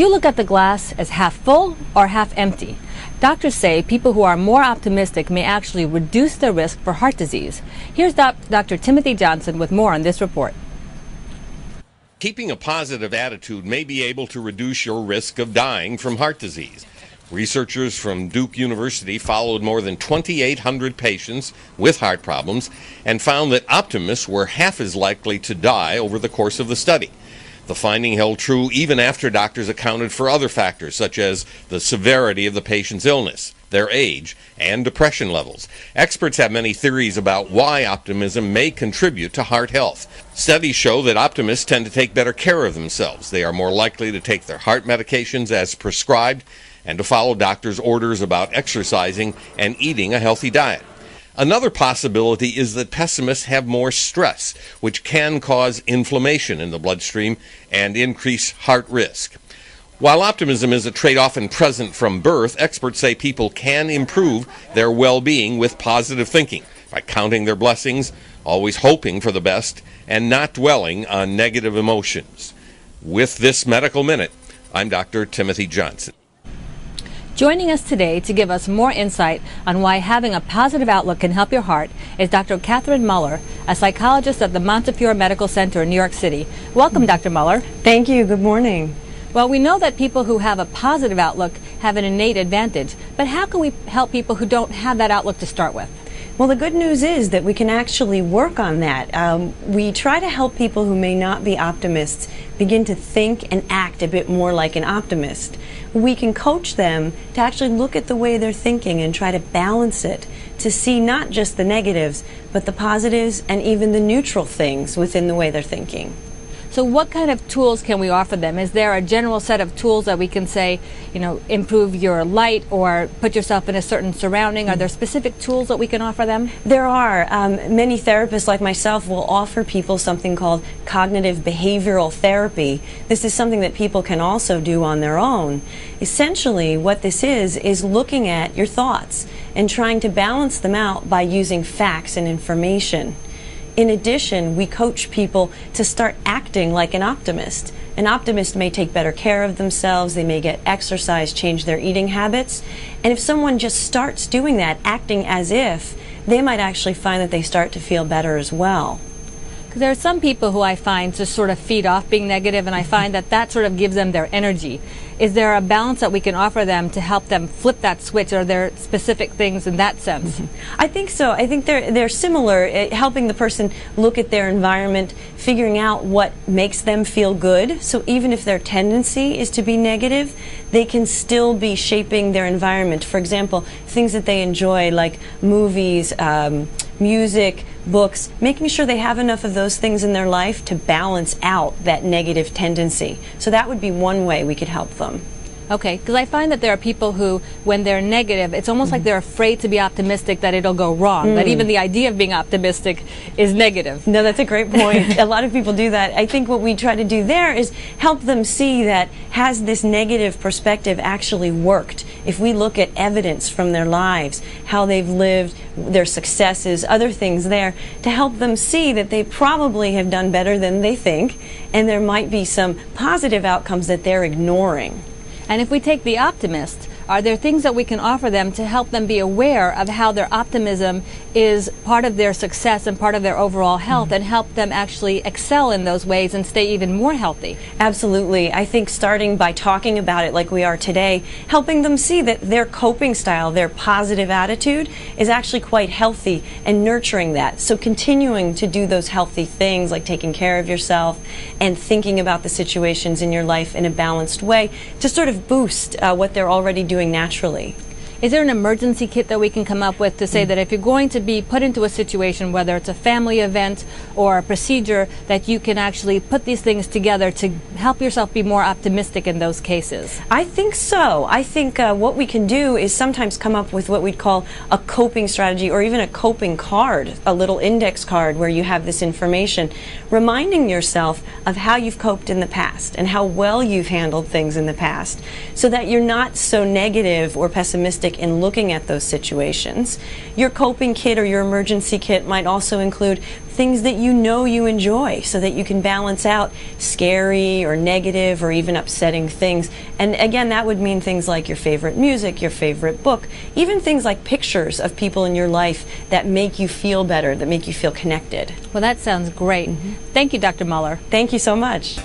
Do you look at the glass as half full or half empty? Doctors say people who are more optimistic may actually reduce their risk for heart disease. Here's Dr. Timothy Johnson with more on this report. Keeping a positive attitude may be able to reduce your risk of dying from heart disease. Researchers from Duke University followed more than 2,800 patients with heart problems and found that optimists were half as likely to die over the course of the study. The finding held true even after doctors accounted for other factors, such as the severity of the patient's illness, their age, and depression levels. Experts have many theories about why optimism may contribute to heart health. Studies show that optimists tend to take better care of themselves. They are more likely to take their heart medications as prescribed and to follow doctors' orders about exercising and eating a healthy diet. Another possibility is that pessimists have more stress, which can cause inflammation in the bloodstream and increase heart risk. While optimism is a trait often present from birth, experts say people can improve their well-being with positive thinking by counting their blessings, always hoping for the best, and not dwelling on negative emotions. With this Medical Minute, I'm Dr. Timothy Johnson. Joining us today to give us more insight on why having a positive outlook can help your heart is Dr. Catherine Muller, a psychologist at the Montefiore Medical Center in New York City. Welcome, Dr. Muller. Thank you. Good morning. Well, we know that people who have a positive outlook have an innate advantage, but how can we help people who don't have that outlook to start with? Well, the good news is that we can actually work on that. We try to help people who may not be optimists begin to think and act a bit more like an optimist. We can coach them to actually look at the way they're thinking and try to balance it, to see not just the negatives, but the positives and even the neutral things within the way they're thinking. So what kind of tools can we offer them? Is there a general set of tools that we can say, improve your light or put yourself in a certain surrounding? Are there specific tools that we can offer them? There are. Many therapists like myself will offer people something called cognitive behavioral therapy. This is something that people can also do on their own. Essentially, what this is looking at your thoughts and trying to balance them out by using facts and information. In addition, we coach people to start acting like an optimist. An optimist may take better care of themselves, they may get exercise, change their eating habits, and if someone just starts doing that, acting as if, they might actually find that they start to feel better as well. There are some people who I find just sort of feed off being negative, and I find that sort of gives them their energy. Is there a balance that we can offer them to help them flip that switch? Are there specific things in that sense? I think so. I think they're similar, helping the person look at their environment, figuring out what makes them feel good. So even if their tendency is to be negative, they can still be shaping their environment. For example, things that they enjoy like movies, music, books, making sure they have enough of those things in their life to balance out that negative tendency. So that would be one way we could help them. Okay, because I find that there are people who, when they're negative, it's almost like they're afraid to be optimistic that it'll go wrong, that even the idea of being optimistic is negative. No, that's a great point. A lot of people do that. I think what we try to do there is help them see that has this negative perspective actually worked? If we look at evidence from their lives, how they've lived, their successes, other things there, to help them see that they probably have done better than they think, and there might be some positive outcomes that they're ignoring. And if we take the optimist, are there things that we can offer them to help them be aware of how their optimism is part of their success and part of their overall health, and help them actually excel in those ways and stay even more healthy? Absolutely. I think starting by talking about it like we are today, helping them see that their coping style, their positive attitude is actually quite healthy, and nurturing that. So continuing to do those healthy things like taking care of yourself and thinking about the situations in your life in a balanced way to sort of boost what they're already doing naturally. Is there an emergency kit that we can come up with to say that if you're going to be put into a situation, whether it's a family event or a procedure, that you can actually put these things together to help yourself be more optimistic in those cases? I think so. I think what we can do is sometimes come up with what we'd call a coping strategy, or even a coping card, a little index card where you have this information, reminding yourself of how you've coped in the past and how well you've handled things in the past, so that you're not so negative or pessimistic strategic in looking at those situations. Your coping kit or your emergency kit might also include things that you know you enjoy so that you can balance out scary or negative or even upsetting things. And again, that would mean things like your favorite music, your favorite book, even things like pictures of people in your life that make you feel better, that make you feel connected. Well, that sounds great. Thank you, Dr. Muller. Thank you so much.